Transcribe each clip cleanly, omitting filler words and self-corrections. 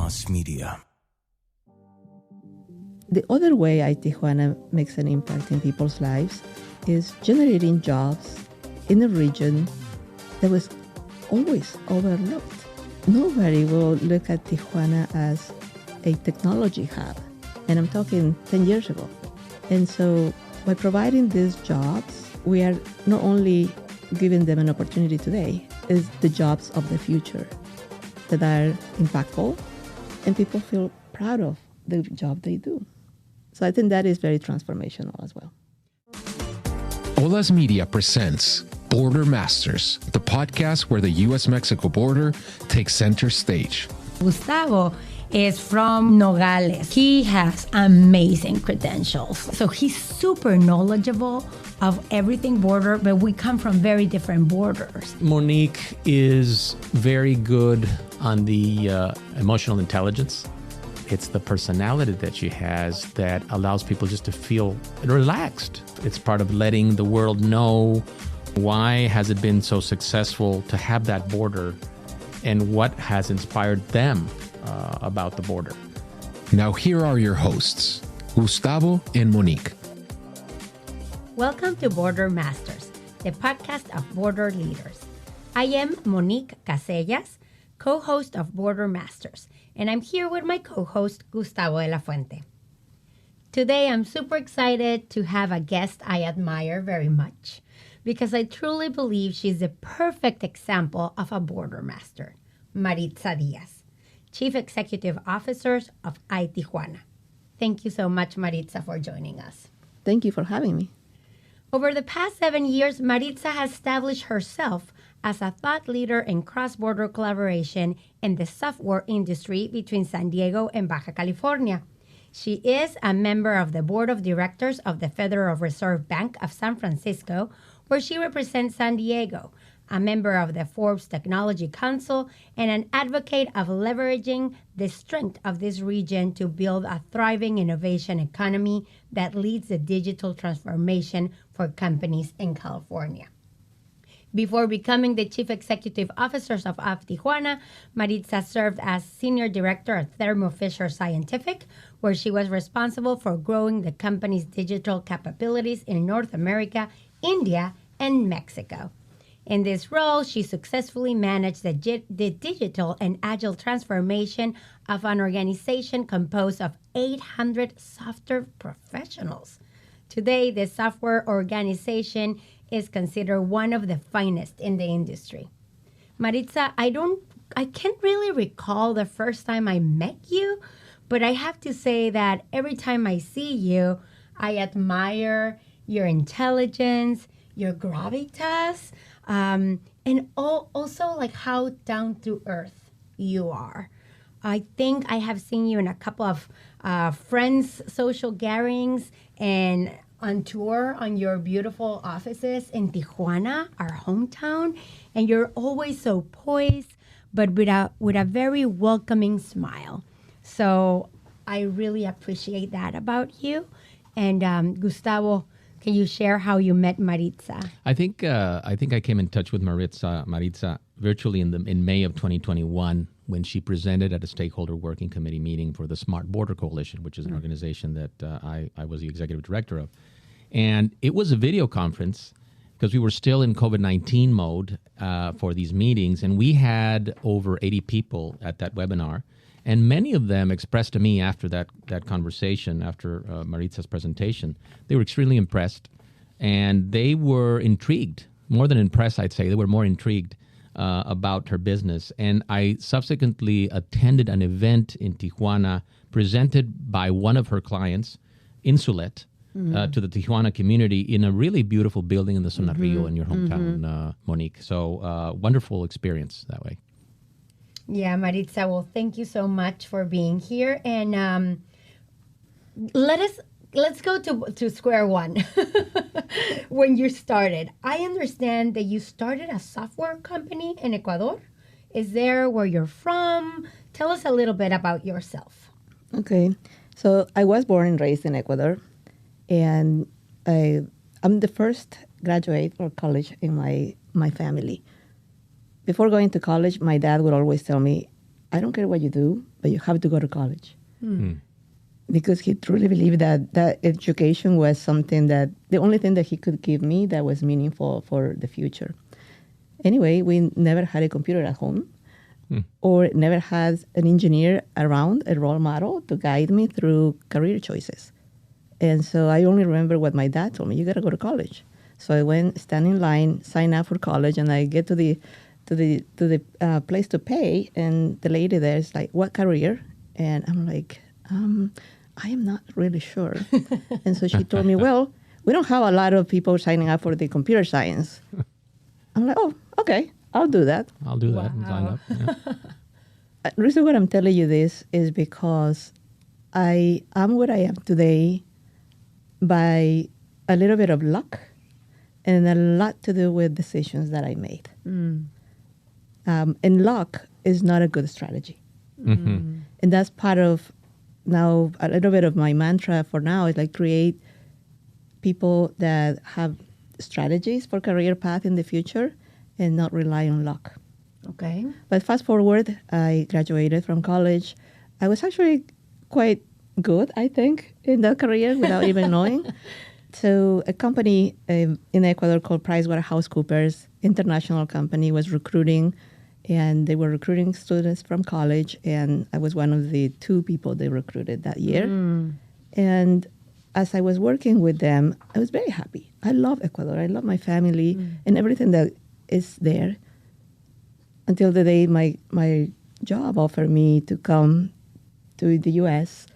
Mass Media. The other way iTijuana makes an impact in people's lives is generating jobs in a region that was always overlooked. Nobody will look at Tijuana as a technology hub, and I'm talking 10 years ago. And so by providing these jobs, we are not only giving them an opportunity today, it's the jobs of the future that are impactful, and people feel proud of the job they do. So I think that is very transformational as well. Olas Media presents Border Masters, the podcast where the U.S.-Mexico border takes center stage. Gustavo is from Nogales. He has amazing credentials. So he's super knowledgeable of everything border, but we come from very different borders. Monique is very good on the emotional intelligence. It's the personality that she has that allows people just to feel relaxed. It's part of letting the world know why has it been so successful to have that border and what has inspired them about the border. Now here are your hosts, Gustavo and Monique. Welcome to Border Masters, the podcast of border leaders. I am Monique Casellas, co-host of Border Masters, and I'm here with my co-host, Gustavo de la Fuente. Today, I'm super excited to have a guest I admire very much because I truly believe she's the perfect example of a border master, Maritza Diaz, Chief Executive Officer of iTijuana. Thank you so much, Maritza, for joining us. Thank you for having me. Over the past 7 years, Maritza has established herself as a thought leader in cross-border collaboration in the software industry between San Diego and Baja California. She is a member of the board of directors of the Federal Reserve Bank of San Francisco, where she represents San Diego, a member of the Forbes Technology Council, and an advocate of leveraging the strength of this region to build a thriving innovation economy that leads the digital transformation for companies in California. Before becoming the Chief Executive Officer of iTijuana, Maritza served as Senior Director at Thermo Fisher Scientific, where she was responsible for growing the company's digital capabilities in North America, India, and Mexico. In this role, she successfully managed the digital and agile transformation of an organization composed of 800 software professionals. Today, the software organization is considered one of the finest in the industry. Maritza, I can't really recall the first time I met you, but I have to say that every time I see you, I admire your intelligence, your gravitas, and also like how down to earth you are. I think I have seen you in a couple of friends' social gatherings and on tour on your beautiful offices in Tijuana, our hometown, and you're always so poised, but with a very welcoming smile. So I really appreciate that about you. And Gustavo, can you share how you met Maritza? I think I came in touch with Maritza virtually in May of 2021 when she presented at a stakeholder working committee meeting for the Smart Border Coalition, which is an organization that I was the executive director of. And it was a video conference because we were still in COVID-19 mode for these meetings. And we had over 80 people at that webinar. And many of them expressed to me after that conversation, after Maritza's presentation, they were extremely impressed. And they were intrigued, more than impressed, I'd say. They were more intrigued about her business. And I subsequently attended an event in Tijuana presented by one of her clients, Insulet, to the Tijuana community in a really beautiful building in the Zona Rio in your hometown, Monique. So wonderful experience that way. Yeah, Maritza, well, thank you so much for being here. And let's go to square one. When you started, I understand that you started a software company in Ecuador. Is there where you're from? Tell us a little bit about yourself. Okay. So I was born and raised in Ecuador, and I'm the first graduate or college in my family. Before going to college, my dad would always tell me, I don't care what you do, but you have to go to college. Because he truly believed that education was something that, the only thing that he could give me that was meaningful for the future. Anyway, we never had a computer at home or never had an engineer around, a role model to guide me through career choices. And so I only remember what my dad told me, you got to go to college. So I went, stand in line, sign up for college, and I get to the place to pay, and the lady there is like, what career? And I'm like, I am not really sure. And so she told me, well, we don't have a lot of people signing up for the computer science. I'm like, oh, okay, I'll do that. I'll do that and sign up. Yeah. The reason why I'm telling you this is because I am what I am today by a little bit of luck and a lot to do with decisions that I made. And luck is not a good strategy. And that's part of now, a little bit of my mantra for now is like create people that have strategies for career path in the future and not rely on luck. Okay. But fast forward, I graduated from college. I was actually quite good, I think, in that career without even knowing. So a company in Ecuador called PricewaterhouseCoopers, international company, was recruiting, and they were recruiting students from college, and I was one of the 2 people they recruited that year. And as I was working with them, I was very happy. I love Ecuador. I love my family and everything that is there, until the day my job offered me to come to the U.S.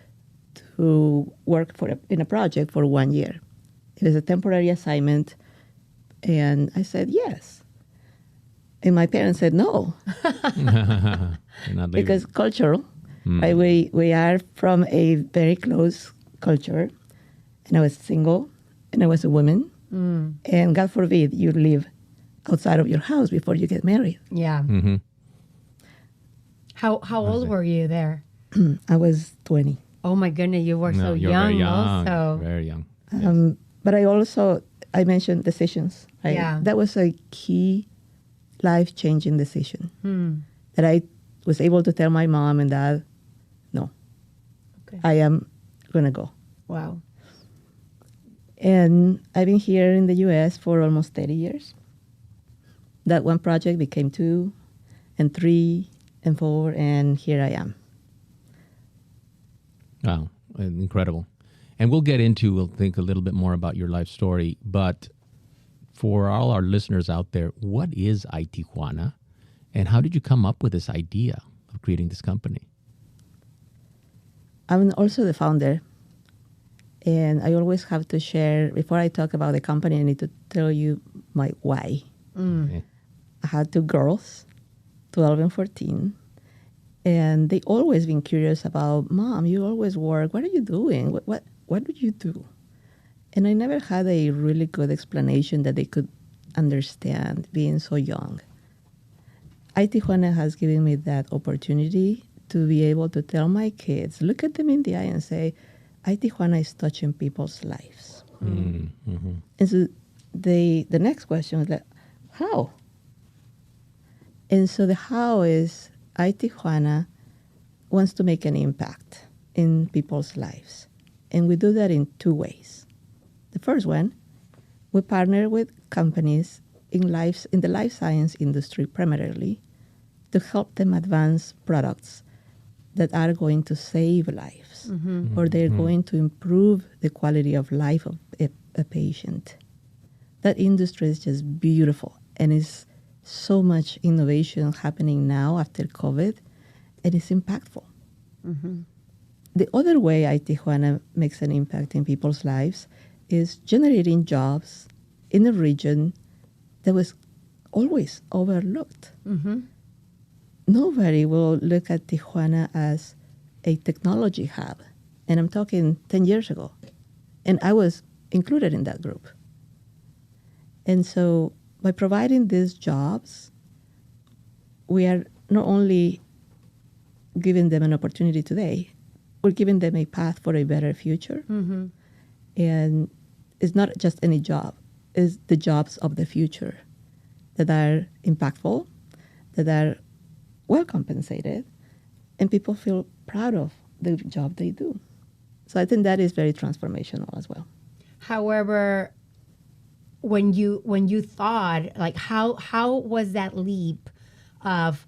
to work in a project for 1 year. It was a temporary assignment, and I said yes. And my parents said no. Because cultural, right? We are from a very close culture, and I was single, and I was a woman, and God forbid you live outside of your house before you get married. Yeah. How old were you there? I was 20. Oh my goodness, you were so you're young, very young also. Very young. But I mentioned decisions. Right? Yeah. That was a key life-changing decision that I was able to tell my mom and dad, no, I am going to go. Wow. And I've been here in the U.S. for almost 30 years. That one project became 2 and 3 and 4, and here I am. Wow, incredible. And we'll think a little bit more about your life story, but for all our listeners out there, what is iTijuana, and how did you come up with this idea of creating this company? I'm also the founder, and I always have to share, before I talk about the company, I need to tell you my why. Okay. I had 2 girls, 12 and 14, and they always been curious about, Mom, you always work. What are you doing? What do you do? And I never had a really good explanation that they could understand being so young. iTijuana has given me that opportunity to be able to tell my kids, look at them in the eye and say, iTijuana is touching people's lives. And so the next question is like, how? And so the how is iTijuana wants to make an impact in people's lives. And we do that in 2 ways. The first one, we partner with companies in the life science industry primarily to help them advance products that are going to save lives or they're going to improve the quality of life of a patient. That industry is just beautiful, and is so much innovation happening now after COVID, and it's impactful. The other way iTijuana makes an impact in people's lives is generating jobs in a region that was always overlooked. Nobody will look at Tijuana as a technology hub. And I'm talking 10 years ago. And I was included in that group. And so by providing these jobs, we are not only giving them an opportunity today, we're giving them a path for a better future. And it's not just any job, it's the jobs of the future that are impactful, that are well compensated, and people feel proud of the job they do. So I think that is very transformational as well. However, when you thought, like, how was that leap of,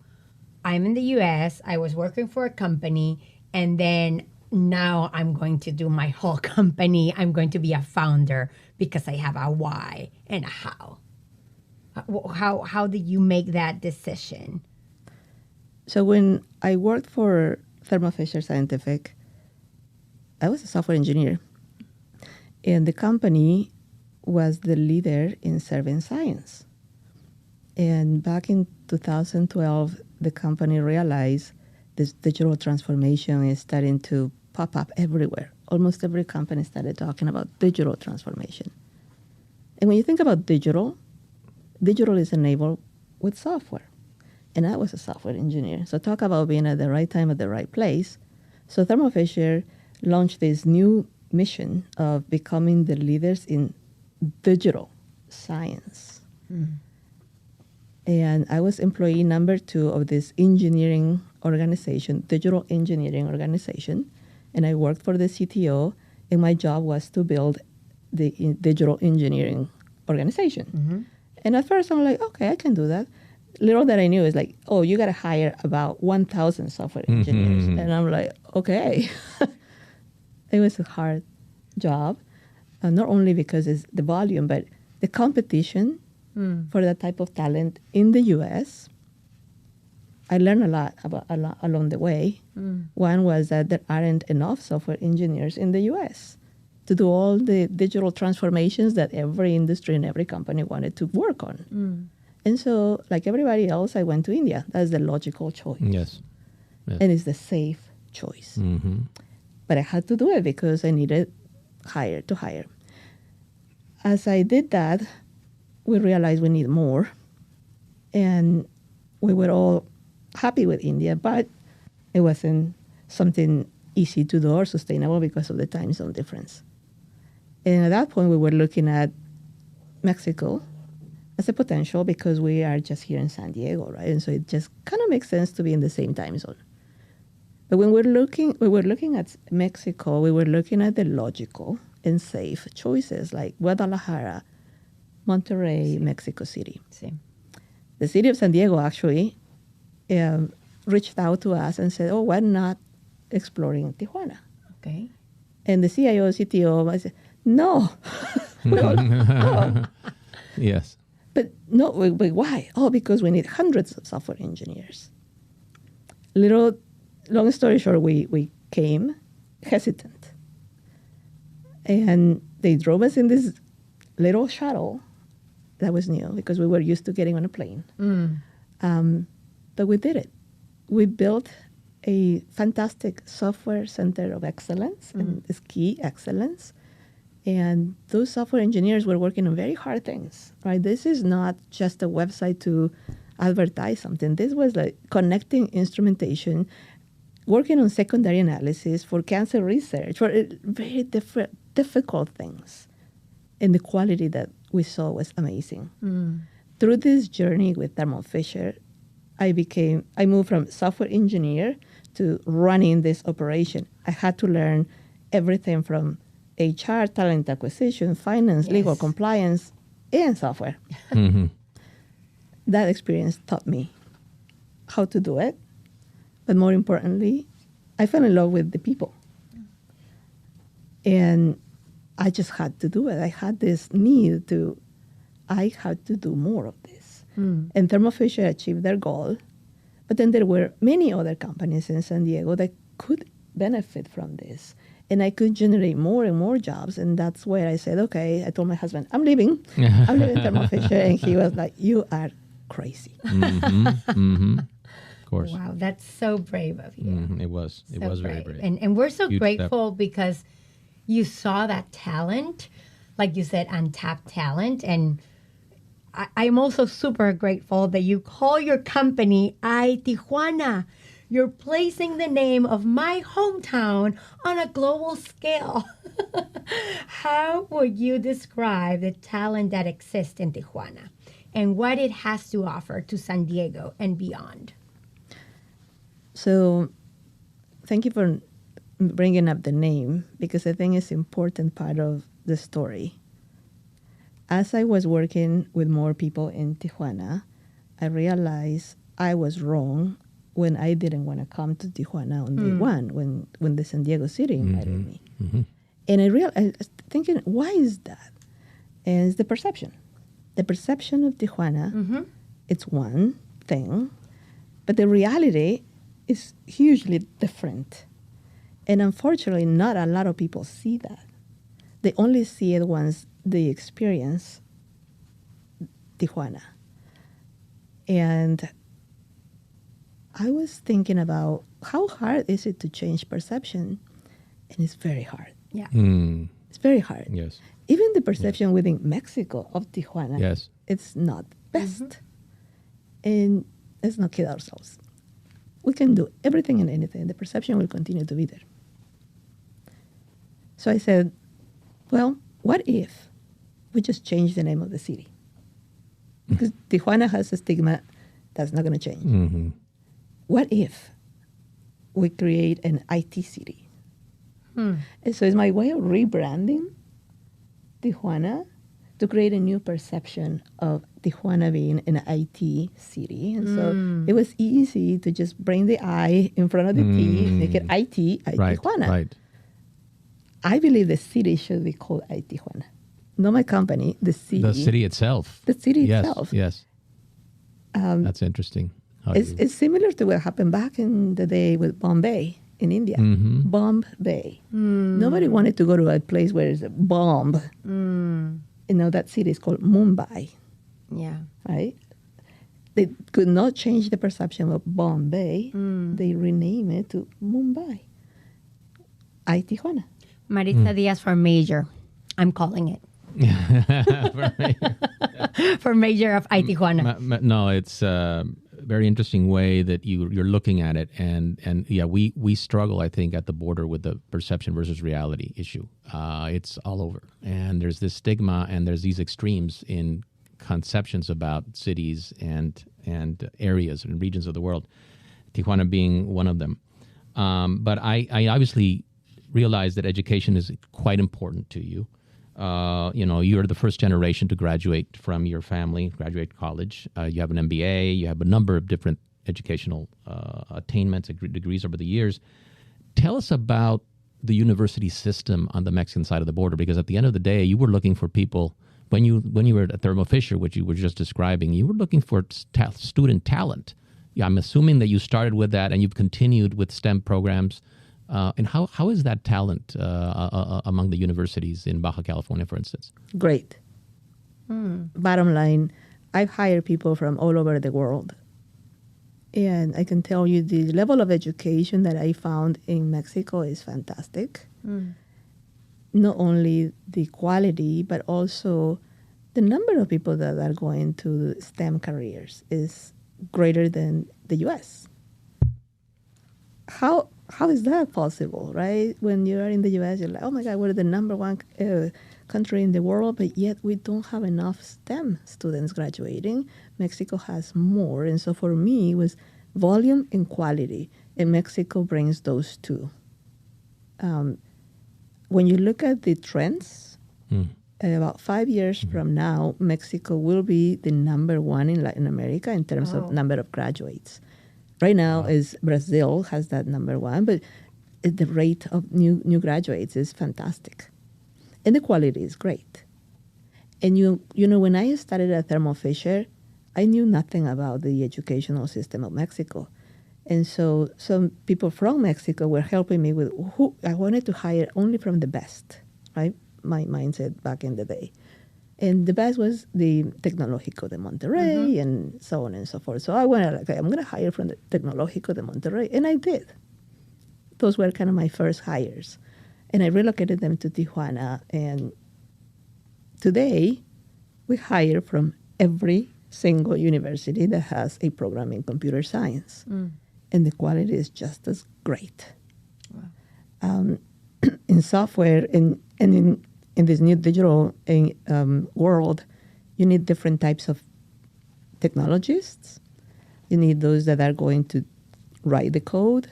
I'm in the U.S., I was working for a company, and then now I'm going to do my whole company. I'm going to be a founder because I have a why and a how. How did you make that decision? So when I worked for Thermo Fisher Scientific, I was a software engineer. And the company was the leader in serving science. And back in 2012, the company realized this digital transformation is starting to pop up everywhere. Almost every company started talking about digital transformation. And when you think about digital is enabled with software. And I was a software engineer. So talk about being at the right time at the right place. So Thermo Fisher launched this new mission of becoming the leaders in digital science. And I was employee number 2 of this engineering organization, digital engineering organization. And I worked for the CTO, and my job was to build the digital engineering organization. And at first I'm like, okay, I can do that. Little that I knew is like, oh, you got to hire about 1,000 software engineers. And I'm like, okay. It was a hard job, not only because it's the volume, but the competition for that type of talent in the U.S. I learned a lot along the way. One was that there aren't enough software engineers in the U.S. to do all the digital transformations that every industry and every company wanted to work on. And so, like everybody else, I went to India. That's the logical choice. Yes. And it's the safe choice. But I had to do it because I needed to hire. As I did that, we realized we need more. And we were all happy with India, but it wasn't something easy to do or sustainable because of the time zone difference. And at that point, we were looking at Mexico as a potential because we are just here in San Diego, right? And so it just kind of makes sense to be in the same time zone. But when we were looking at Mexico, we were looking at the logical and safe choices like Guadalajara, Monterrey, Mexico City. Sí. The city of San Diego actually reached out to us and said, oh, why not exploring Tijuana? Okay. And the CIO, CTO, I said, no. No. Yes. But no, wait, why? Oh, because we need hundreds of software engineers. Long story short, we came hesitant. And they drove us in this little shuttle that was new because we were used to getting on a plane. But we did it. We built a fantastic software center of excellence, and it's key excellence. And those software engineers were working on very hard things, right? This is not just a website to advertise something. This was like connecting instrumentation, working on secondary analysis for cancer research, for very difficult things. And the quality that we saw was amazing. Through this journey with Thermo Fisher, I moved from software engineer to running this operation. I had to learn everything from HR, talent acquisition, finance, legal, compliance, and software. That experience taught me how to do it. But more importantly, I fell in love with the people. And I just had to do it. I had this need I had to do more of this. And Thermo Fisher achieved their goal. But then there were many other companies in San Diego that could benefit from this. And I could generate more and more jobs. And that's where I said, okay, I told my husband, I'm leaving. I'm leaving Thermo Fisher. And he was like, you are crazy. Of course. Wow, that's so brave of you. It was. It was very brave. And we're so Huge grateful because you saw that talent, like you said, untapped talent. And I'm also super grateful that you call your company iTijuana. You're placing the name of my hometown on a global scale. How would you describe the talent that exists in Tijuana and what it has to offer to San Diego and beyond? So thank you for bringing up the name, because I think it's an important part of the story. As I was working with more people in Tijuana, I realized I was wrong when I didn't want to come to Tijuana on day one, when the San Diego City invited me. And I was thinking, why is that? And it's the perception. The perception of Tijuana, it's one thing, but the reality is hugely different. And unfortunately, not a lot of people see that. They only see it once they experience Tijuana. And I was thinking about how hard is it to change perception, and it's very hard. Yeah. It's very hard. Yes. Even the perception within Mexico of Tijuana, Yes. it's not best. And let's not kid ourselves. We can do everything and anything. The perception will continue to be there. So I said, well, what if we just change the name of the city? Because Tijuana has a stigma that's not going to change. What if we create an IT city? And so it's my way of rebranding Tijuana to create a new perception of Tijuana being an IT city. And so it was easy to just bring the I in front of the T, make it IT, iTijuana. Right. I believe the city should be called iTijuana. Not my company, the city. The city itself. The city Yes. itself. Yes. That's interesting. It's similar to what happened back in the day with Bombay in India. Bombay. Nobody wanted to go to a place where it's a bomb. You know, that city is called Mumbai, Yeah. right? They could not change the perception of Bombay. They rename it to Mumbai. iTijuana. Maritza Diaz for major. I'm calling it. For major of iTijuana. No, it's a very interesting way that you're looking at it, and yeah, we struggle, I think, at the border with the perception versus reality issue. It's all over, and there's this stigma, and there's these extremes in conceptions about cities and areas and regions of the world. Tijuana being one of them, but I obviously realize that education is quite important to you. You're the first generation to graduate from your family, graduate college. You have an MBA. You have a number of different educational attainments, degrees over the years. Tell us about the university system on the Mexican side of the border, because at the end of the day, you were looking for people, when you were at Thermo Fisher, which you were just describing, you were looking for student talent. Yeah, I'm assuming that you started with that and you've continued with STEM programs. And how is that talent among the universities in Baja California, for instance? Great. Bottom line, I've hired people from all over the world. And I can tell you the level of education that I found in Mexico is fantastic. Not only the quality, but also the number of people that are going to STEM careers is greater than the U.S. How is that possible, right? When you are in the U.S., you're like, oh my God, we're the number one country in the world, but yet we don't have enough STEM students graduating. Mexico has more. And so for me, it was volume and quality. And Mexico brings those two. When you look at the trends, about 5 years from now, Mexico will be the number one in Latin America in terms of number of graduates. Right now is Brazil has that number one, but the rate of new graduates is fantastic. And the quality is great. And you know, when I started at Thermo Fisher, I knew nothing about the educational system of Mexico. And so some people from Mexico were helping me with who I wanted to hire only from the best, right? My mindset back in the day. And the best was the Tecnológico de Monterrey and so on and so forth. So I went like, I'm going to hire from the Tecnológico de Monterrey. And I did. Those were kind of my first hires. And I relocated them to Tijuana. And today, we hire from every single university that has a program in computer science. And the quality is just as great. Wow. In software and in this new digital world, you need different types of technologists. You need those that are going to write the code.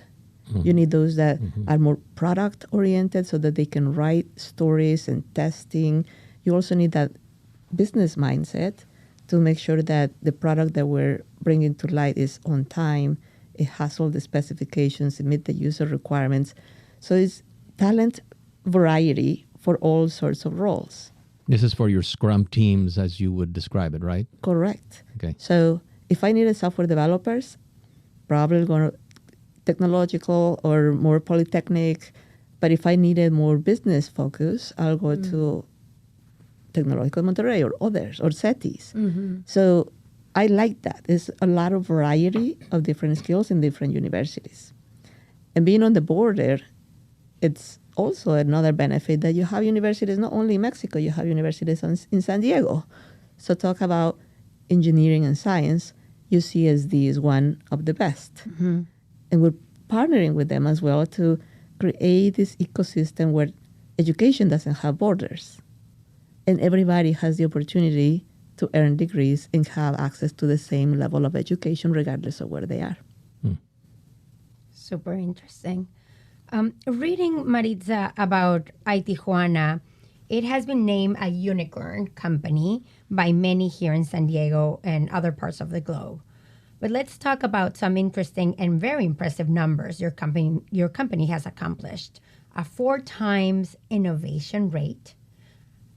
You need those that are more product oriented so that they can write stories and testing. You also need that business mindset to make sure that the product that we're bringing to light is on time. It has all the specifications, it meets the user requirements. So it's talent variety for all sorts of roles. This is for your Scrum teams, as you would describe it, right? Correct. Okay. So if I needed software developers, probably going to technological or more polytechnic. But if I needed more business focus, I'll go to Technological Monterrey or others or CETIS. So I like that. There's a lot of variety of different skills in different universities. And being on the border, it's also another benefit that you have universities not only in Mexico, you have universities in San Diego. So talk about engineering and science, UCSD is one of the best. And we're partnering with them as well to create this ecosystem where education doesn't have borders. And everybody has the opportunity to earn degrees and have access to the same level of education regardless of where they are. Super interesting. Reading, Maritza, about iTijuana, it has been named a unicorn company by many here in San Diego and other parts of the globe. But let's talk about some interesting and very impressive numbers your company has accomplished. A 4 times innovation rate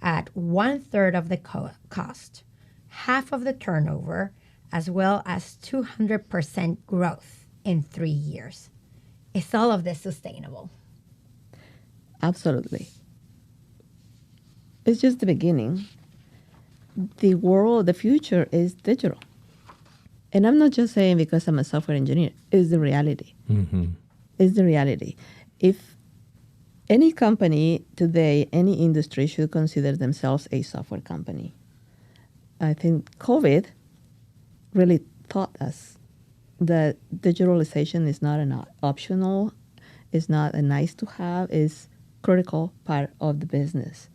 at 1/3 of the cost, half of the turnover, as well as 200% growth in 3 years. Is all of this sustainable? Absolutely. It's just the beginning. The world, the future is digital. And I'm not just saying because I'm a software engineer. It's the reality. It's the reality. If any company today, any industry should consider themselves a software company. I think COVID really taught us that digitalization is not an optional, it's not a nice to have, it's critical part of the business.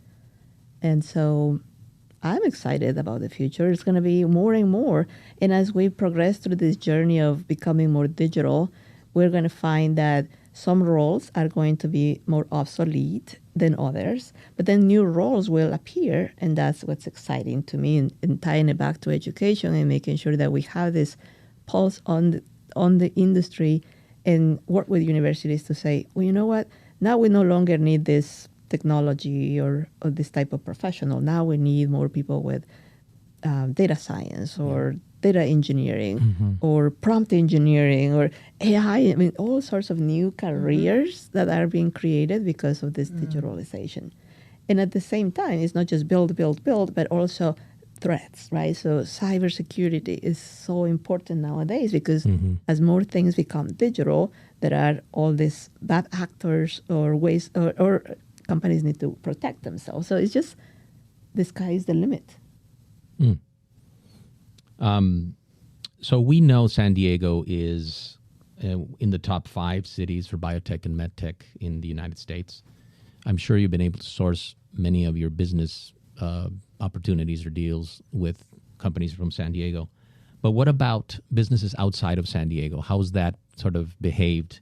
And so I'm excited about the future. It's going to be more and more. And as we progress through this journey of becoming more digital, we're going to find that some roles are going to be more obsolete than others, but then new roles will appear, and that's what's exciting to me, and tying it back to education and making sure that we have this pulse on the industry and work with universities to say, well, you know what? Now we no longer need this technology or this type of professional. Now we need more people with data science or data engineering or prompt engineering or AI. I mean, all sorts of new careers that are being created because of this digitalization. And at the same time, it's not just build, but also threats, right? So cybersecurity is so important nowadays because as more things become digital, there are all these bad actors or ways or companies need to protect themselves. So it's just, the sky is the limit. So we know San Diego is in the top 5 cities for biotech and medtech in the United States. I'm sure you've been able to source many of your business opportunities or deals with companies from San Diego. But what about businesses outside of San Diego? How's that sort of behaved?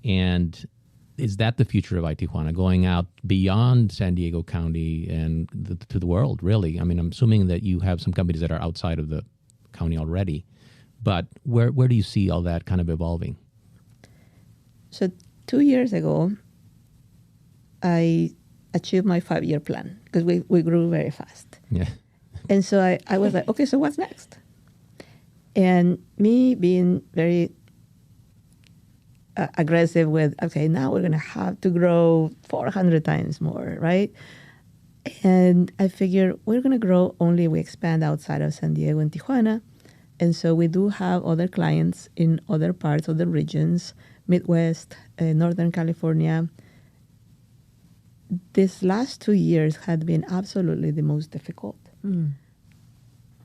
And is that the future of iTijuana, going out beyond San Diego County and to the world, really? I mean, I'm assuming that you have some companies that are outside of the county already. But where do you see all that kind of evolving? So 2 years ago, I achieved my 5-year plan because we grew very fast. Yeah. And so I was like, okay, so what's next? And me being very aggressive with, okay, now we're going to have to grow 400 times more, right? And I figured we're going to grow only if we expand outside of San Diego and Tijuana. And so we do have other clients in other parts of the regions, Midwest, Northern California. This last 2 years had been absolutely the most difficult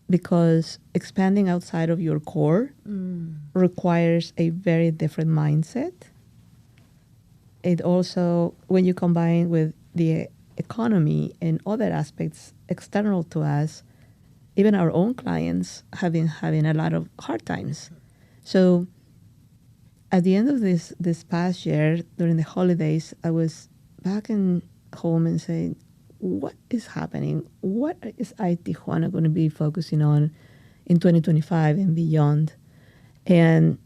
because expanding outside of your core requires a very different mindset. It also, when you combine with the economy and other aspects external to us, even our own clients have been having a lot of hard times. So at the end of this past year, during the holidays, I was back in home and saying, what is happening? What is iTijuana going to be focusing on in 2025 and beyond? And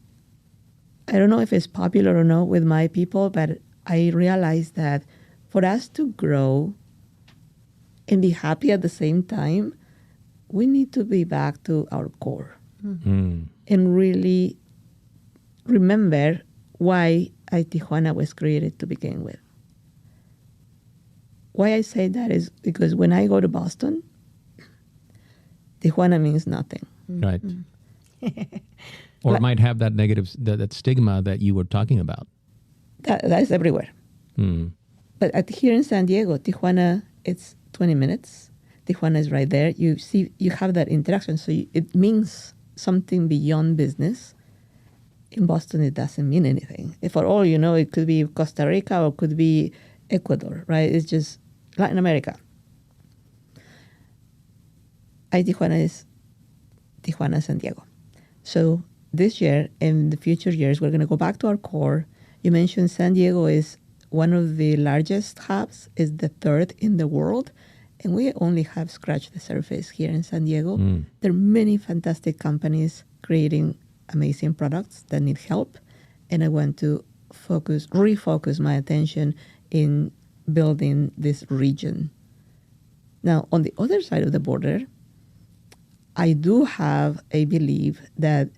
I don't know if it's popular or not with my people, but I realized that for us to grow and be happy at the same time, we need to be back to our core and really remember why iTijuana was created to begin with. Why I say that is because when I go to Boston, Tijuana means nothing. Right. Or it might have that negative, that stigma that you were talking about. That's everywhere. But here in San Diego, Tijuana, it's 20 minutes. Tijuana is right there. You have that interaction. So it means something beyond business. In Boston, it doesn't mean anything. For all you know, it could be Costa Rica or it could be Ecuador, right? It's just Latin America. iTijuana is Tijuana, San Diego. So this year and the future years, we're going to go back to our core. You mentioned San Diego is one of the largest hubs, is the third in the world. And we only have scratched the surface here in San Diego. There are many fantastic companies creating amazing products that need help. And I want to refocus my attention in building this region. Now, on the other side of the border, I do have a belief that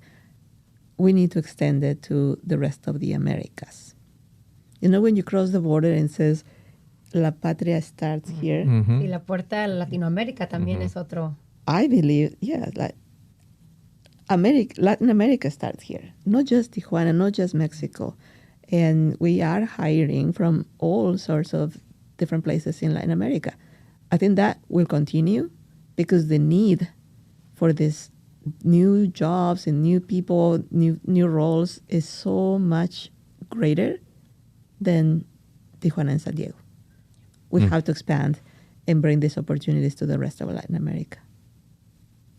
we need to extend it to the rest of the Americas. You know, when you cross the border and it says, La Patria starts here. Y la puerta a Latinoamérica también es otro. I believe, like Latin America starts here. Not just Tijuana, not just Mexico. And we are hiring from all sorts of different places in Latin America. I think that will continue because the need for this new jobs and new people, new roles is so much greater than Tijuana and San Diego. We have to expand and bring these opportunities to the rest of Latin America.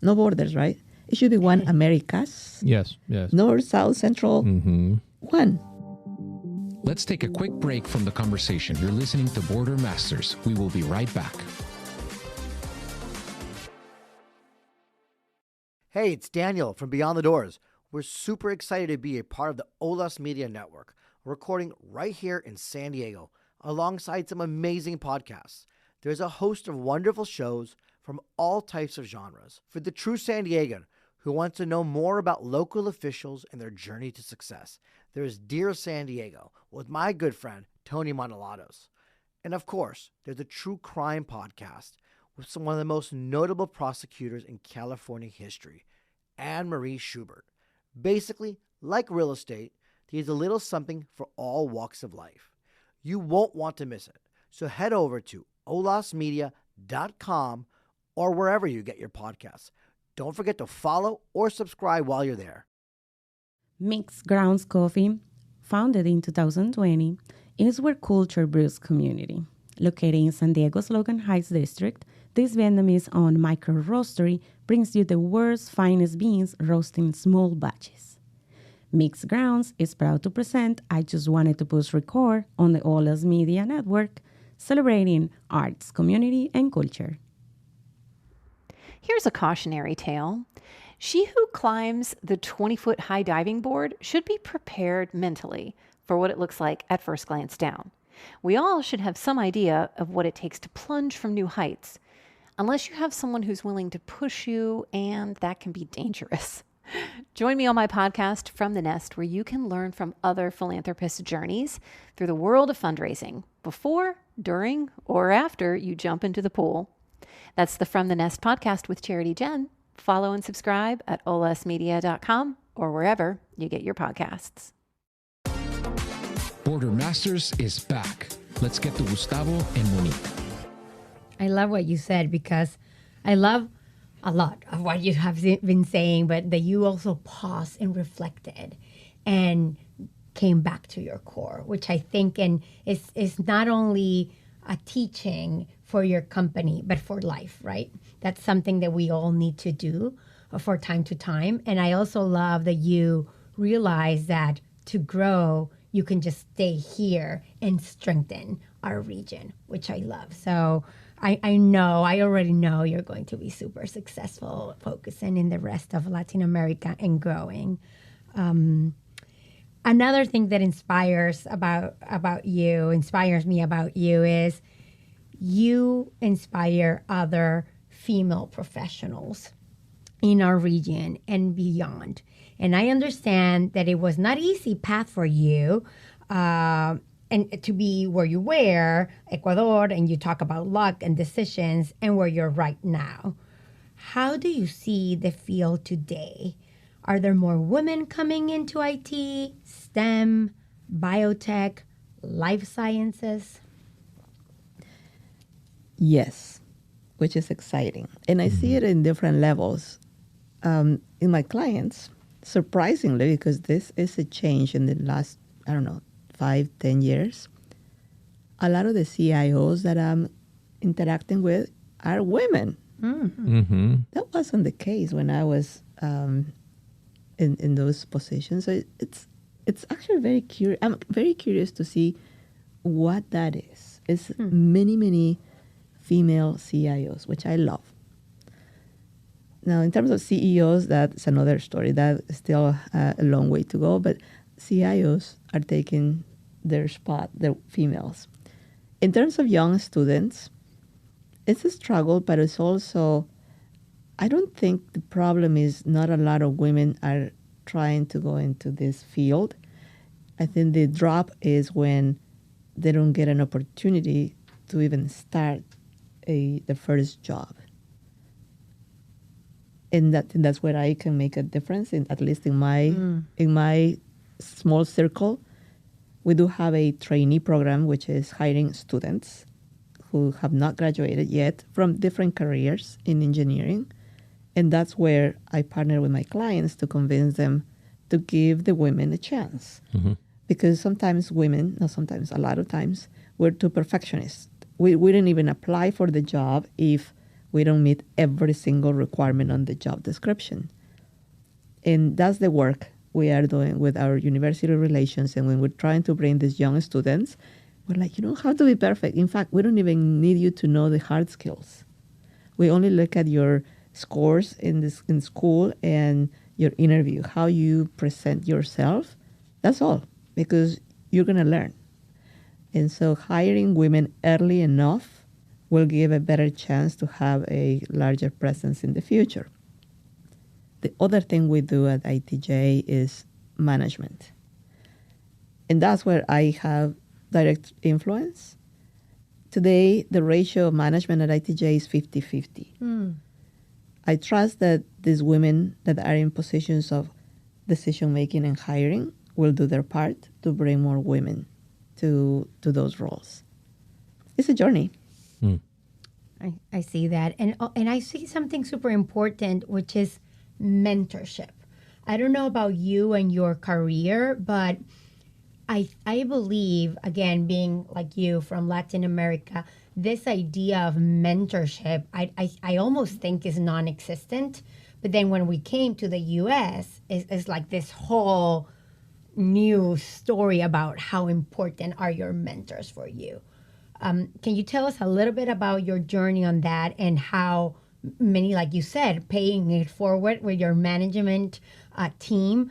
No borders, right? It should be one Americas. Yes. North, South, Central, one. Let's take a quick break from the conversation. You're listening to Border Masters. We will be right back. Hey, it's Daniel from Beyond the Doors. We're super excited to be a part of the Olas Media Network, recording right here in San Diego, alongside some amazing podcasts. There's a host of wonderful shows from all types of genres. For the true San Diegan who wants to know more about local officials and their journey to success, there's Dear San Diego with my good friend, Tony Monolatos. And of course, there's a true crime podcast with one of the most notable prosecutors in California history, Anne-Marie Schubert. Basically, like real estate, there's a little something for all walks of life. You won't want to miss it. So head over to olasmedia.com or wherever you get your podcasts. Don't forget to follow or subscribe while you're there. Mixed Grounds Coffee, founded in 2020, is where culture brews community. Located in San Diego's Logan Heights district, this Vietnamese-owned micro-roastery brings you the world's finest beans roasted in small batches. Mixed Grounds is proud to present I Just Wanted to Push Record on the Olas Media Network, celebrating arts, community, and culture. Here's a cautionary tale. She who climbs the 20-foot high diving board should be prepared mentally for what it looks like at first glance down. We all should have some idea of what it takes to plunge from new heights, unless you have someone who's willing to push you, and that can be dangerous. Join me on my podcast, From the Nest, where you can learn from other philanthropists' journeys through the world of fundraising before, during, or after you jump into the pool. That's the From the Nest podcast with Charity Jen. Follow and subscribe at olasmedia.com or wherever you get your podcasts. Border Masters is back. Let's get to Gustavo and Monique. I love what you said because I love a lot of what you have been saying, but that you also paused and reflected and came back to your core, which I think is not only a teaching for your company, but for life, right? That's something that we all need to do for time to time. And I also love that you realize that to grow, you can just stay here and strengthen our region, which I love. So I already know you're going to be super successful focusing in the rest of Latin America and growing. Another thing that inspires me about you is you inspire other female professionals in our region and beyond. And I understand that it was not easy path for you and to be where you were, Ecuador, and you talk about luck and decisions and where you're right now. How do you see the field today? Are there more women coming into IT, STEM, biotech, life sciences? Yes, which is exciting. And I see it in different levels. In my clients, surprisingly, because this is a change in the last, 5-10 years, a lot of the CIOs that I'm interacting with are women. Mm-hmm. That wasn't the case when I was in those positions. So it's actually very curious. I'm very curious to see what that is. It's many female CIOs, which I love. Now, in terms of CEOs, that's another story. That is still a long way to go, but CIOs are taking their spot, the females. In terms of young students, it's a struggle, but it's also, I don't think the problem is not a lot of women are trying to go into this field. I think the drop is when they don't get an opportunity to even start the first job. And that's where I can make a difference, at least in my small circle. We do have a trainee program, which is hiring students who have not graduated yet from different careers in engineering. And that's where I partner with my clients to convince them to give the women a chance. Mm-hmm. Because sometimes women, not sometimes, a lot of times, we're too perfectionist. We didn't even apply for the job if we don't meet every single requirement on the job description. And that's the work we are doing with our university relations. And when we're trying to bring these young students, we're like, you don't have to be perfect. In fact, we don't even need you to know the hard skills. We only look at your scores in school and your interview, how you present yourself. That's all, because you're going to learn. And so hiring women early enough will give a better chance to have a larger presence in the future. The other thing we do at ITJ is management. And that's where I have direct influence. Today, the ratio of management at ITJ is 50-50. I trust that these women that are in positions of decision-making and hiring will do their part to bring more women to those roles. It's a journey. I see that. And I see something super important, which is mentorship. I don't know about you and your career, but I believe, again, being like you from Latin America, this idea of mentorship, I almost think is non-existent. But then when we came to the U.S., it's like this whole new story about how important are your mentors for you. Can you tell us a little bit about your journey on that and how many, like you said, paying it forward with your management team?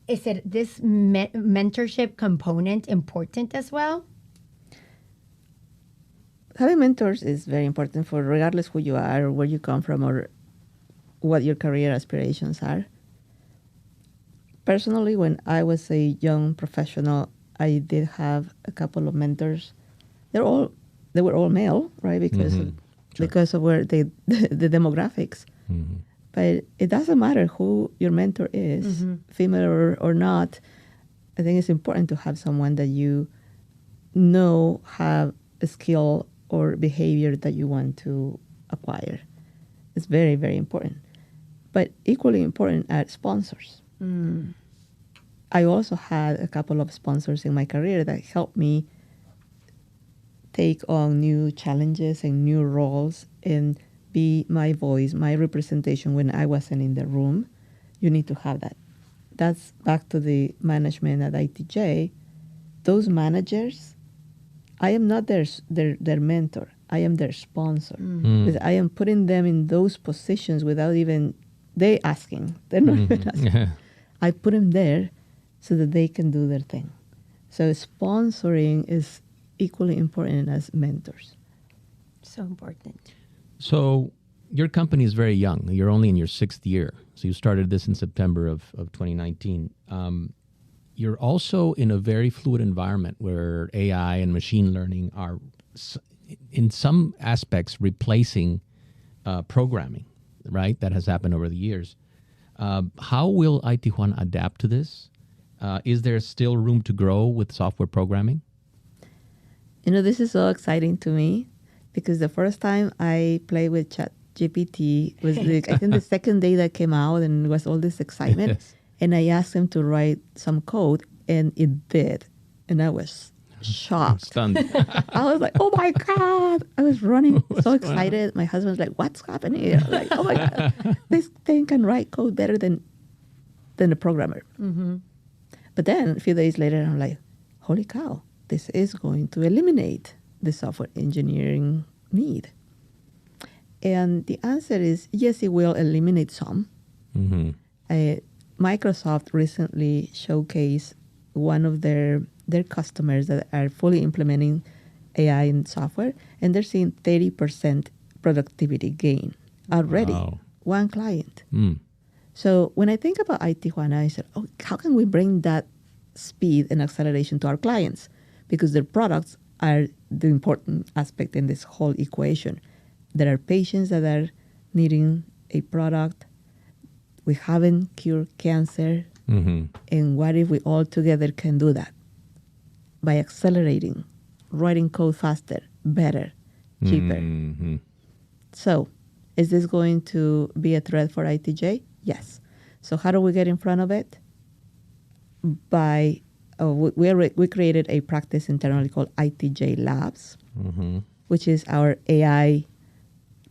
Is it this mentorship component important as well? Having mentors is very important for regardless who you are or where you come from or what your career aspirations are. Personally, when I was a young professional, I did have a couple of mentors. They were all male, right? Because of where the demographics. Mm-hmm. But it doesn't matter who your mentor is, female or not. I think it's important to have someone that you know have a skill or behavior that you want to acquire. It's very, very important. But equally important are sponsors. I also had a couple of sponsors in my career that helped me take on new challenges and new roles and be my voice, my representation when I wasn't in the room. You need to have that. that's back to the management at ITJ. Those managers, I am not their mentor. I am their sponsor. Because I am putting them in those positions without even they asking. They're not even asking. I put them there so that they can do their thing. So sponsoring is equally important as mentors. So important. So your company is very young. You're only in your 6th year. So you started this in September of 2019. You're also in a very fluid environment where AI and machine learning are, in some aspects, replacing programming, right? That has happened over the years. How will iTijuana adapt to this? Is there still room to grow with software programming? This is so exciting to me because the first time I played with ChatGPT was I think the second day that came out, and it was all this excitement. Yes. And I asked him to write some code, and it did. And I was shocked. Stunned. I was like, oh my God. I was running so excited. My husband was like, what's happening here? Like, oh my God. This thing can write code better than a programmer. But then a few days later, I'm like, holy cow, this is going to eliminate the software engineering need. And the answer is, yes, it will eliminate some. Microsoft recently showcased one of their customers that are fully implementing AI in software, and they're seeing 30% productivity gain already. Wow. One client. So when I think about iTijuana, I said, oh, how can we bring that speed and acceleration to our clients? Because their products are the important aspect in this whole equation. There are patients that are needing a product. We haven't cured cancer. And what if we all together can do that? By accelerating, writing code faster, better, cheaper. So is this going to be a threat for ITJ? Yes. So how do we get in front of it? By we created a practice internally called ITJ Labs, which is our AI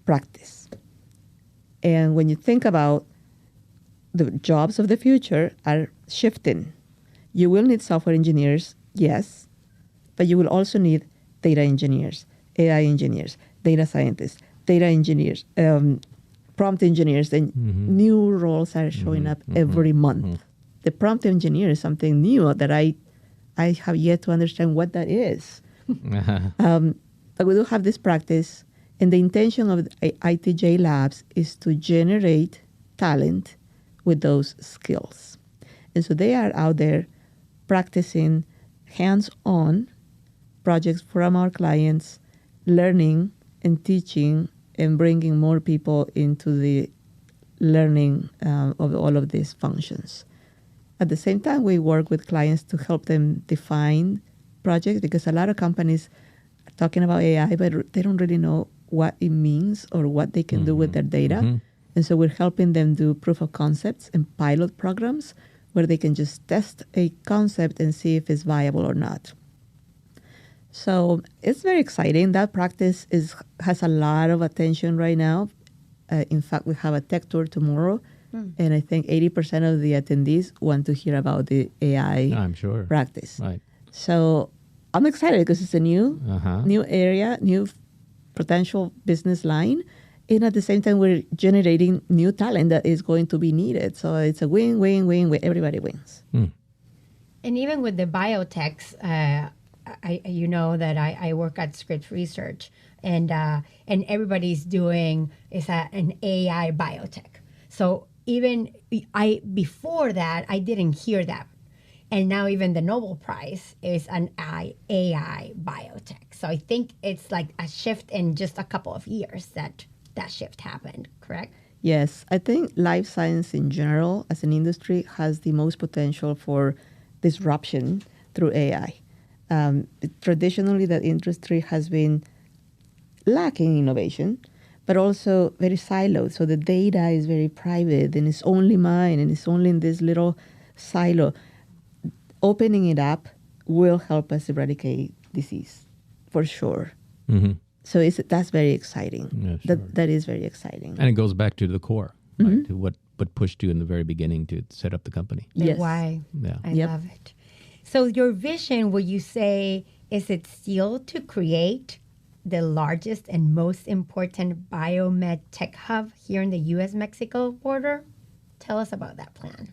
practice. And when you think about the jobs of the future are shifting. You will need software engineers, yes, but you will also need data engineers, AI engineers, data scientists, data engineers, prompt engineers, and new roles are showing up every month. The prompt engineer is something new that I have yet to understand what that is. But we do have this practice, and the intention of ITJ Labs is to generate talent with those skills. And so they are out there practicing hands-on projects from our clients, learning and teaching and bringing more people into the learning of all of these functions. At the same time, we work with clients to help them define projects, because a lot of companies are talking about AI, but they don't really know what it means or what they can do with their data. And so we're helping them do proof of concepts and pilot programs where they can just test a concept and see if it's viable or not. So it's very exciting. That practice has a lot of attention right now. In fact, we have a tech tour tomorrow, and I think 80% of the attendees want to hear about the AI I'm sure. practice. Right. So I'm excited because it's a new area, new potential business line. And at the same time, we're generating new talent that is going to be needed. So it's a win-win-win where everybody wins. And even with the biotechs, you know that I work at Scripps Research, and everybody's doing an AI biotech. So even before that, I didn't hear that. And now even the Nobel Prize is an AI biotech. So I think it's like a shift in just a couple of years that shift happened, correct? Yes, I think life science in general as an industry has the most potential for disruption through AI. Traditionally, that industry has been lacking innovation, but also very siloed. So the data is very private and it's only mine and it's only in this little silo. Opening it up will help us eradicate disease, for sure. So that's very exciting. Yeah, sure. That is very exciting. And it goes back to the core, right? To what but pushed you in the very beginning to set up the company. The Yes. why. Yeah. I Yep. love it. So your vision, would you say, is it still to create the largest and most important biomed tech hub here in the U.S.-Mexico border? Tell us about that plan.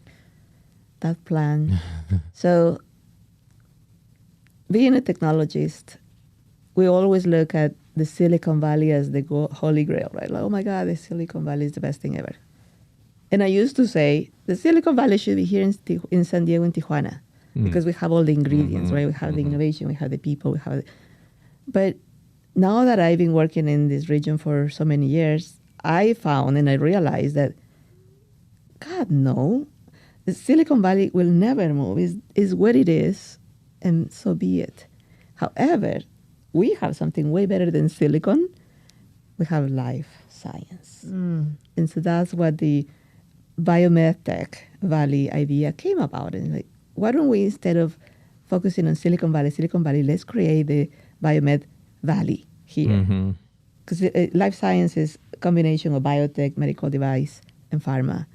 That plan. So, being a technologist, we always look at the Silicon Valley as the holy grail, right? Like, oh my God, the Silicon Valley is the best thing ever. And I used to say, the Silicon Valley should be here in San Diego and Tijuana because we have all the ingredients, right? We have the innovation, we have the people, But now that I've been working in this region for so many years, I found and I realized that, God, no, the Silicon Valley will never move. Is what it is, and so be it. However, we have something way better than silicon. We have life science. And so that's what the biomedtech Valley idea came about. And like, why don't we, instead of focusing on Silicon Valley, let's create the biomed valley here. Because life science is a combination of biotech, medical device, and pharma.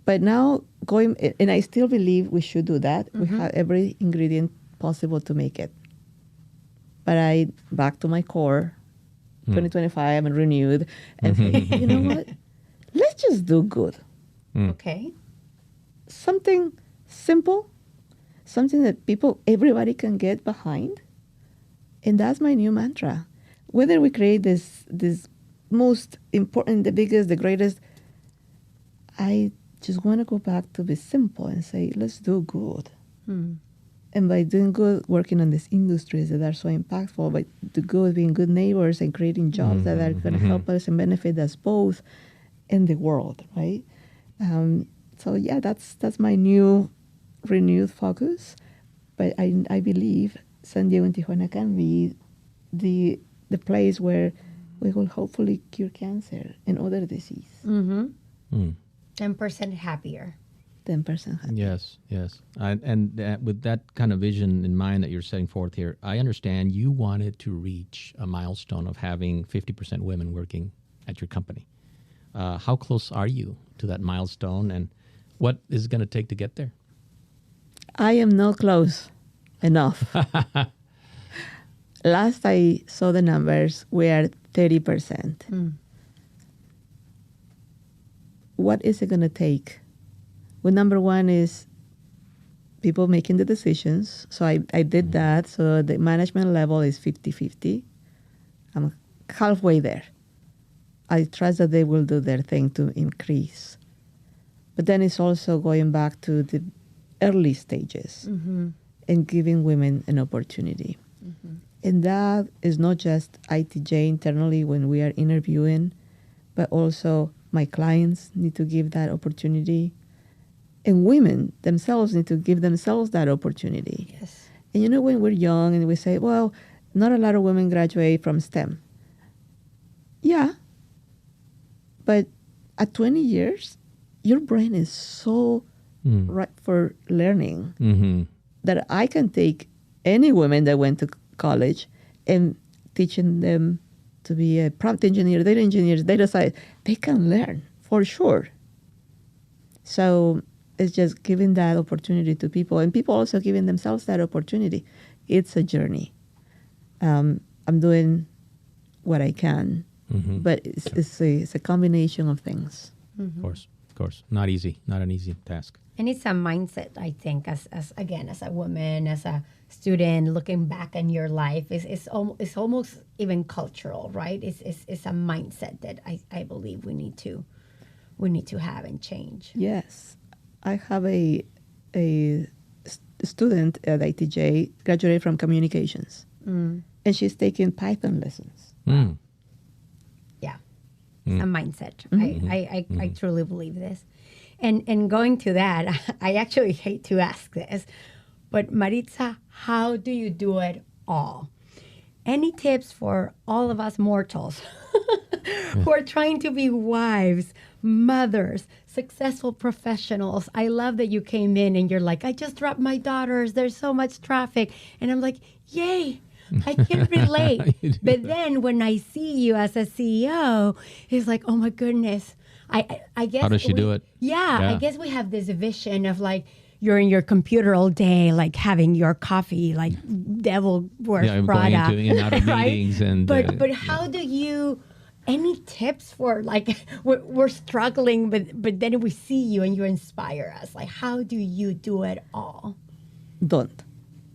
But now and I still believe we should do that. We have every ingredient possible to make it. But back to my core, 2025, I'm renewed, and say, you know what? Let's just do good. Okay. Something simple, something that everybody can get behind. And that's my new mantra. Whether we create this most important, the biggest, the greatest, I just want to go back to be simple and say, let's do good. And by doing good, working on these industries that are so impactful, by the good, being good neighbors and creating jobs that are going to help us and benefit us both in the world, right? So yeah, that's my new renewed focus. But I believe San Diego and Tijuana can be the place where we will hopefully cure cancer and other disease. 10% happier. 10% happy. Yes. And with that kind of vision in mind that you're setting forth here, I understand you wanted to reach a milestone of having 50% women working at your company. How close are you to that milestone, and what is it going to take to get there? I am not close enough. Last I saw the numbers, we are 30%. What is it going to take? Well, number one is people making the decisions. So I did that. So the management level is 50-50. I'm halfway there. I trust that they will do their thing to increase. But then it's also going back to the early stages and giving women an opportunity. And that is not just ITJ internally when we are interviewing, but also my clients need to give that opportunity. And women themselves need to give themselves that opportunity. Yes. And you know, when we're young and we say, well, not a lot of women graduate from STEM. Yeah. But at 20 years, your brain is so ripe for learning that I can take any woman that went to college and teaching them to be a prompt engineer, data engineers, data science. They can learn for sure. So it's just giving that opportunity to people, and people also giving themselves that opportunity. It's a journey. I'm doing what I can, but it's a combination of things. Of course. Not easy. Not an easy task. And it's a mindset, I think, as a woman, as a student, looking back on your life, it's almost even cultural, right? It's a mindset that I believe we need to have and change. Yes. I have a student at ITJ, graduated from communications, and she's taking Python lessons. Yeah, a mindset. I truly believe this. And going to that, I actually hate to ask this, but Maritza, how do you do it all? Any tips for all of us mortals who are trying to be wives, mothers, successful professionals? I love that you came in and you're like, I just dropped my daughters. There's so much traffic. And I'm like, yay, I can relate. But then when I see you as a CEO, it's like, oh my goodness, I guess How does she do it? Yeah, I guess we have this vision of like you're in your computer all day, like having your coffee, like devil wears I'm Prada, going to in and out of right? meetings, and But how do you? Any tips for like we're struggling, but then we see you and you inspire us. Like, how do you do it all? Don't.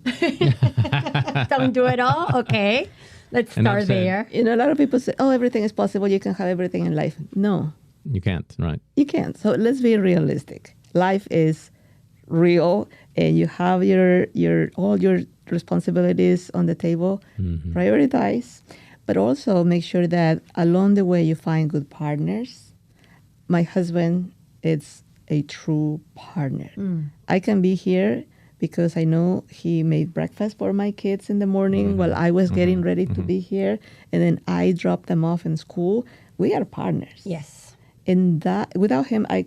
Don't do it all. Okay, let's start there. You know, a lot of people say, "Oh, everything is possible. You can have everything in life." No, you can't, right? you can't. So let's be realistic. Life is real, and you have your all your responsibilities on the table. Mm-hmm. Prioritize, but also make sure that along the way you find good partners. My husband is a true partner. I can be here because I know he made breakfast for my kids in the morning while I was getting ready to be here, and then I dropped them off in school. We are partners. Yes. And that without him, I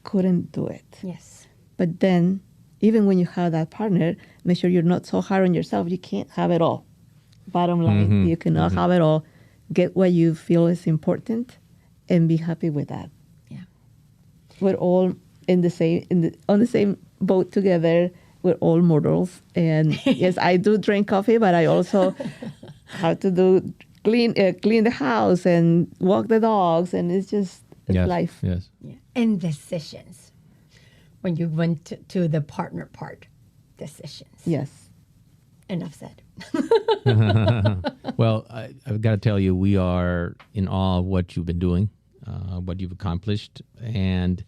couldn't do it. Yes. But then, even when you have that partner, make sure you're not so hard on yourself. You can't have it all. Bottom line, you cannot have it all. Get what you feel is important, and be happy with that. Yeah. We're all on the same boat together. We're all mortals, and yes, I do drink coffee, but I also have to clean the house and walk the dogs, and it's just life. Yes. Yeah. And decisions. When you went to the partner part, decisions. Yes. Enough said. Well, I've got to tell you, we are in awe of what you've been doing, what you've accomplished. And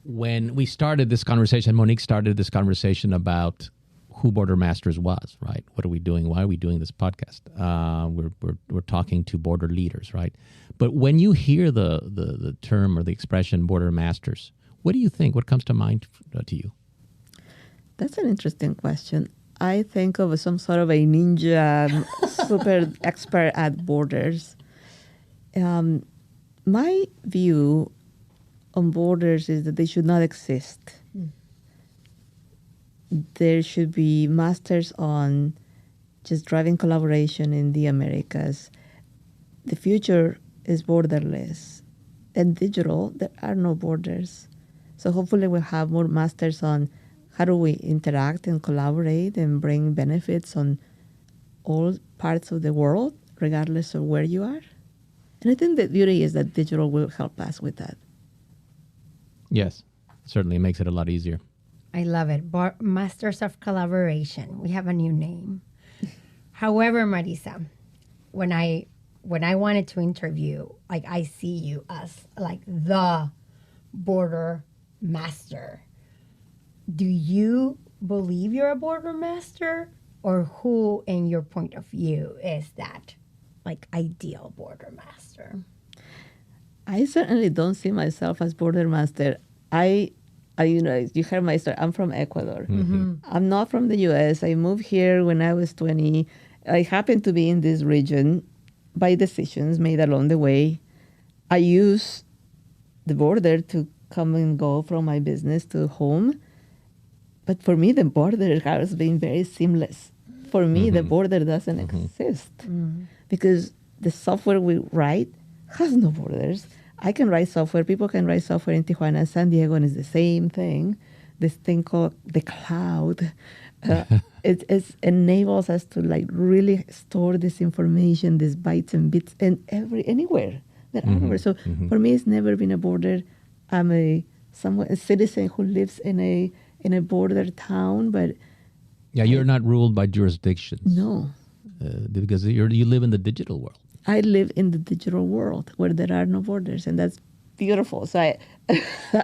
when we started this conversation, Monique started this conversation about who Border Masters was, right? What are we doing? Why are we doing this podcast? We're talking to border leaders, right? But when you hear the term or the expression Border Masters, what do you think? What comes to mind to you? That's an interesting question. I think of some sort of a ninja, super expert at borders. My view on borders is that they should not exist. There should be masters on just driving collaboration in the Americas. The future is borderless. And digital, there are no borders. So hopefully we'll have more masters on how do we interact and collaborate and bring benefits on all parts of the world, regardless of where you are. And I think the beauty is that digital will help us with that. Yes, certainly makes it a lot easier. I love it. Masters of Collaboration. We have a new name. However, Maritza, when I wanted to interview, like I see you as like the border master. Do you believe you're a border master, or who, in your point of view, is that like ideal border master? I certainly don't see myself as border master. You heard my story. I'm from Ecuador. I'm not from the U.S. I moved here when I was 20. I happened to be in this region by decisions made along the way. I use the border to come and go from my business to home. But for me, the border has been very seamless. For me, the border doesn't exist because the software we write has no borders. I can write software. People can write software in Tijuana, San Diego, and it's the same thing. This thing called the cloud. It enables us to like really store this information, these bytes and bits, anywhere that are. So for me, it's never been a border. I'm a citizen who lives in a border town, but you're not ruled by jurisdictions. No, because you live in the digital world. I live in the digital world where there are no borders, and that's beautiful. So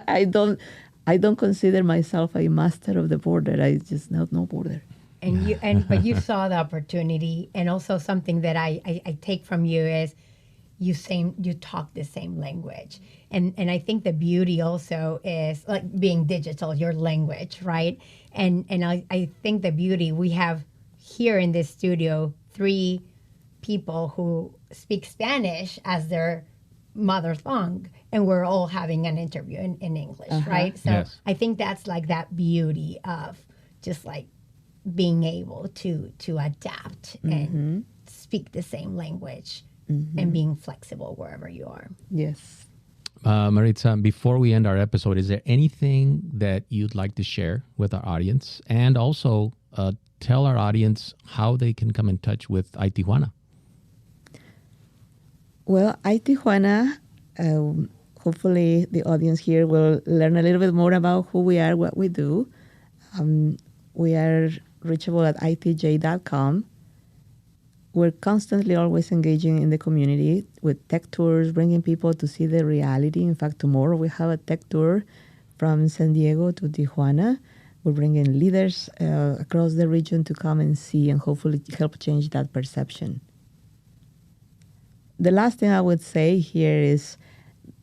I don't consider myself a master of the border. I just know no border. But you saw the opportunity, and also something that I take from you is you talk the same language, and I think the beauty also is like being digital, your language, right? And I think the beauty we have here in this studio 3 people who speak Spanish as their mother tongue, and we're all having an interview in English, right? So yes. I think that's like that beauty of just like being able to adapt and speak the same language and being flexible wherever you are. Yes. Maritza, before we end our episode, is there anything that you'd like to share with our audience? And also tell our audience how they can come in touch with iTijuana. Well, iTijuana, hopefully the audience here will learn a little bit more about who we are, what we do. We are reachable at itj.com. We're constantly always engaging in the community with tech tours, bringing people to see the reality. In fact, tomorrow we have a tech tour from San Diego to Tijuana. We're bringing leaders across the region to come and see and hopefully help change that perception. The last thing I would say here is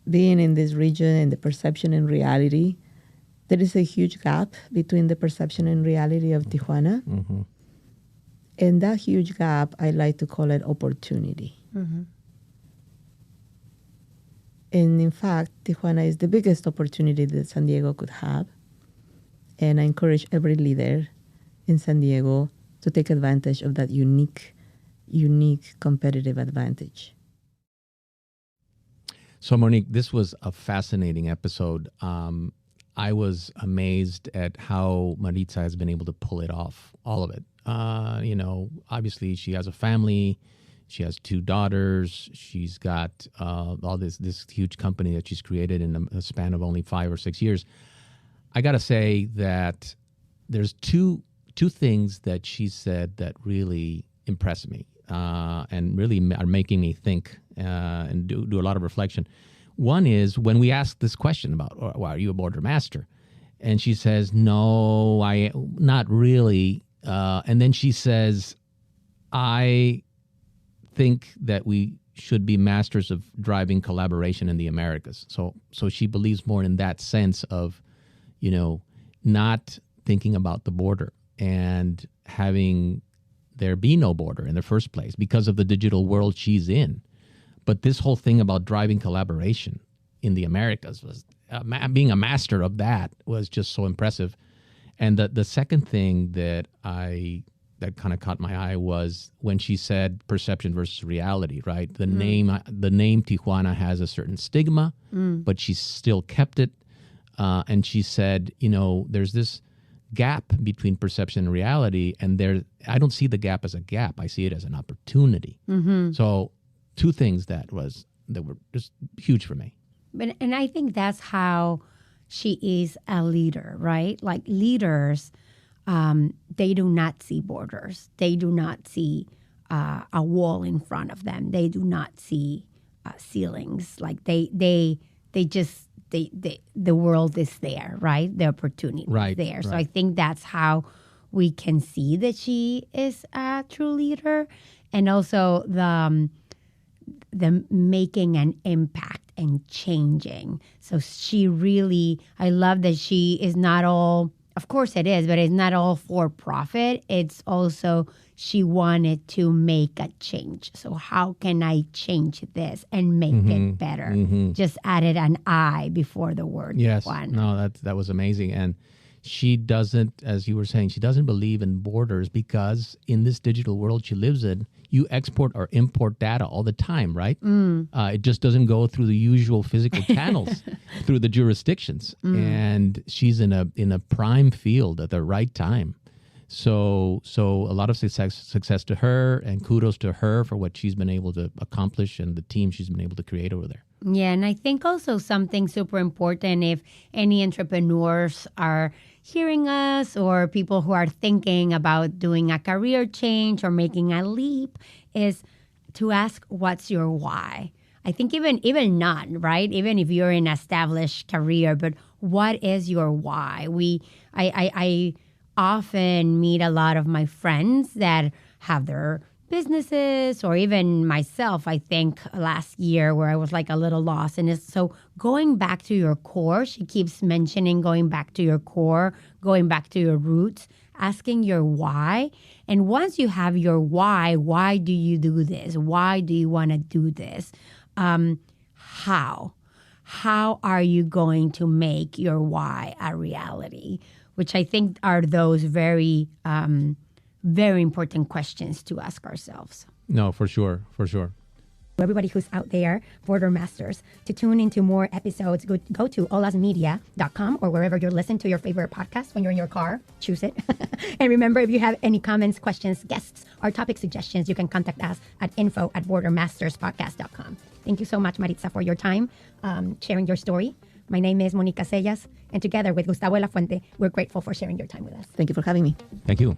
being in this region and the perception and reality, there is a huge gap between the perception and reality of Tijuana. Mm-hmm. And that huge gap, I like to call it opportunity. Mm-hmm. And in fact, Tijuana is the biggest opportunity that San Diego could have. And I encourage every leader in San Diego to take advantage of that unique competitive advantage. So, Monique, this was a fascinating episode. I was amazed at how Maritza has been able to pull it off, all of it. Obviously she has a family, she has 2 daughters, she's got all this huge company that she's created in a span of only 5 or 6 years. I got to say that there's two things that she said that really impressed me and really are making me think and do a lot of reflection. One is when we ask this question about, well, are you a border master? And she says, no, not really. And then she says, I think that we should be masters of driving collaboration in the Americas. So she believes more in that sense of, not thinking about the border and having there be no border in the first place because of the digital world she's in. But this whole thing about driving collaboration in the Americas was being a master of that was just so impressive. And the second thing that kind of caught my eye was when she said perception versus reality, right? The name Tijuana has a certain stigma, but she still kept it. And she said, there's this gap between perception and reality, and I don't see the gap as a gap. I see it as an opportunity. Mm-hmm. So 2 things that were just huge for me. And I think that's how she is a leader, right? Like leaders, they do not see borders. They do not see a wall in front of them. They do not see ceilings. Like the world is there, right? The opportunity is there. So I think that's how we can see that she is a true leader, and also the making an impact and changing. So she really, I love that she is not all, of course it is, but it's not all for profit. It's also, she wanted to make a change. So how can I change this and make it better? Mm-hmm. Just added an I before the word one. No, that was amazing. And she doesn't, as you were saying, she doesn't believe in borders because in this digital world she lives in, you export or import data all the time, right? It just doesn't go through the usual physical channels, through the jurisdictions. And she's in a prime field at the right time. So a lot of success to her, and kudos to her for what she's been able to accomplish and the team she's been able to create over there. Yeah, and I think also something super important, if any entrepreneurs are hearing us or people who are thinking about doing a career change or making a leap, is to ask, what's your why? I think even not, right? Even if you're in an established career, but what is your why? I often meet a lot of my friends that have their businesses, or even myself, I think last year, where I was like a little lost. And so going back to your core, she keeps mentioning going back to your core, going back to your roots, asking your why. And once you have your why do you do this? Why do you want to do this? How are you going to make your why a reality? Which I think are those very, very important questions to ask ourselves. No, for sure. Everybody who's out there, Border Masters, to tune into more episodes, go to olasmedia.com or wherever you're listening to your favorite podcast. When you're in your car, choose it. And remember, if you have any comments, questions, guests, or topic suggestions, you can contact us at info@bordermasterspodcast.com. Thank you so much, Maritza, for your time, sharing your story. My name is Monica Sellas, and together with Gustavo de la Fuente, we're grateful for sharing your time with us. Thank you for having me. Thank you.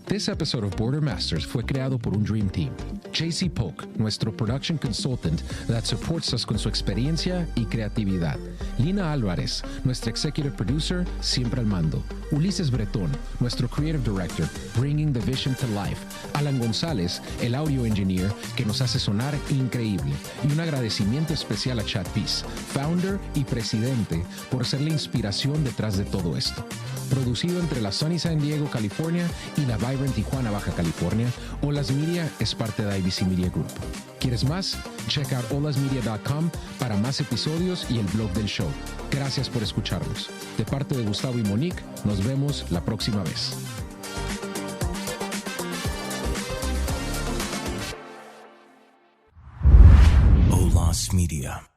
This episode of Border Masters fue creado por un Dream Team. JC Polk, nuestro production consultant that supports us con su experiencia y creatividad. Lina Álvarez, nuestra executive producer, siempre al mando. Ulises Bretón, nuestro creative director, bringing the vision to life. Alan González, el audio engineer, que nos hace sonar increíble. Y un agradecimiento especial a Chad Peace, founder y presidente, por ser la inspiración detrás de todo esto. Producido entre la Sunny San Diego, California y la Vibrant Tijuana, Baja California, Olas Media es parte de IBC Media Group. ¿Quieres más? Check out olasmedia.com para más episodios y el blog del show. Gracias por escucharnos. De parte de Gustavo y Monique, nos vemos la próxima vez. Olas Media.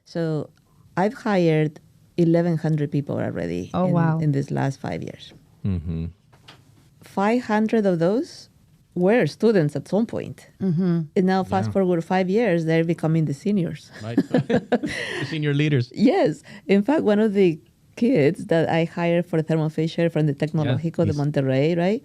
So I've hired 1,100 people already in these last 5 years. 500 of those were students at some point. And now fast forward 5 years, they're becoming the seniors. Right. The senior leaders. Yes. In fact, one of the kids that I hired for Thermo Fisher from the Tecnológico de Monterrey, right?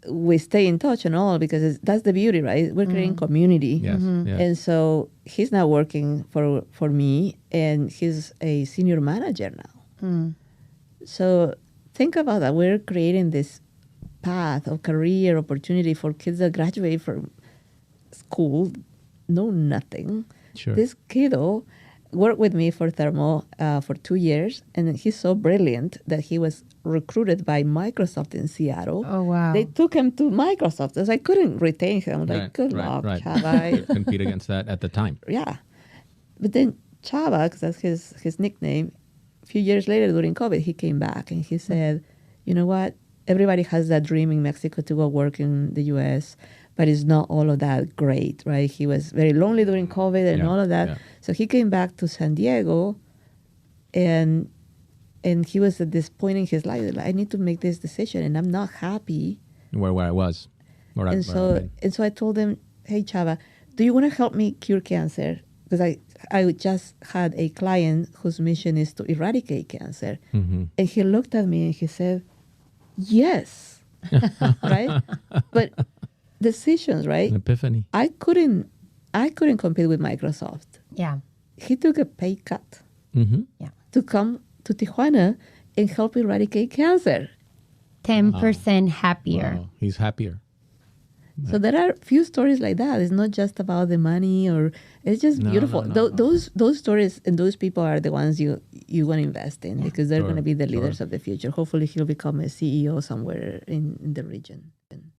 We stay in touch and all because that's the beauty, right? We're creating community. Yes. Yes. And so he's now working for me, and he's a senior manager now. So think about that. We're creating this path of career opportunity for kids that graduate from school, know nothing. Sure. This kiddo worked with me for Thermo for 2 years, and he's so brilliant that he was recruited by Microsoft in Seattle. Oh, wow. They took him to Microsoft. I couldn't retain him. Like, good luck, Chava. Compete against that at the time. Yeah. But then Chava, because that's his nickname, a few years later during COVID, he came back and he said, you know what? Everybody has that dream in Mexico to go work in the U.S., but it's not all of that great, right? He was very lonely during COVID and all of that. Yeah. So he came back to San Diego, and he was at this point in his life, like, I need to make this decision, and I'm not happy. Where I was. And so I told him, hey, Chava, do you want to help me cure cancer? Because I just had a client whose mission is to eradicate cancer. And he looked at me and he said, yes, right? But decisions, right? An epiphany. I couldn't compete with Microsoft. Yeah. He took a pay cut to come to Tijuana and help eradicate cancer. 10% happier. Wow. He's happier. So there are a few stories like that. It's not just about the money, or it's just beautiful. Those stories and those people are the ones you want to invest in because they're going to be the leaders of the future. Hopefully he'll become a CEO somewhere in the region.